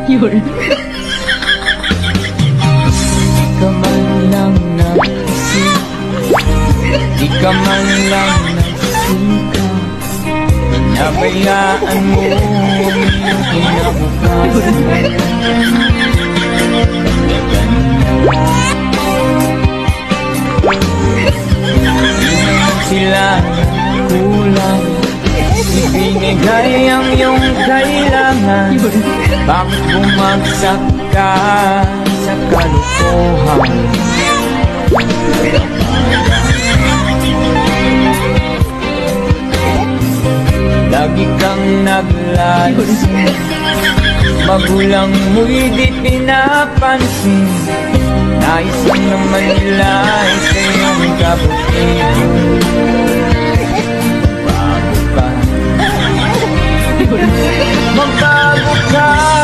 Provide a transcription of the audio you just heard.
Yun. Di ka man lang nagising, di ka man lang nagsinta, nabayaan mo ang iyong kinabukasan. Sila kulang, ibinigay ang iyong kailangan. Bakit bumagsak ka sa kalokohan? Lagi kang naglalasing, magulang mo'y di pinapansin. Nais mo naman nila ay sa iyong kabutihan. Bago ka magbago ka.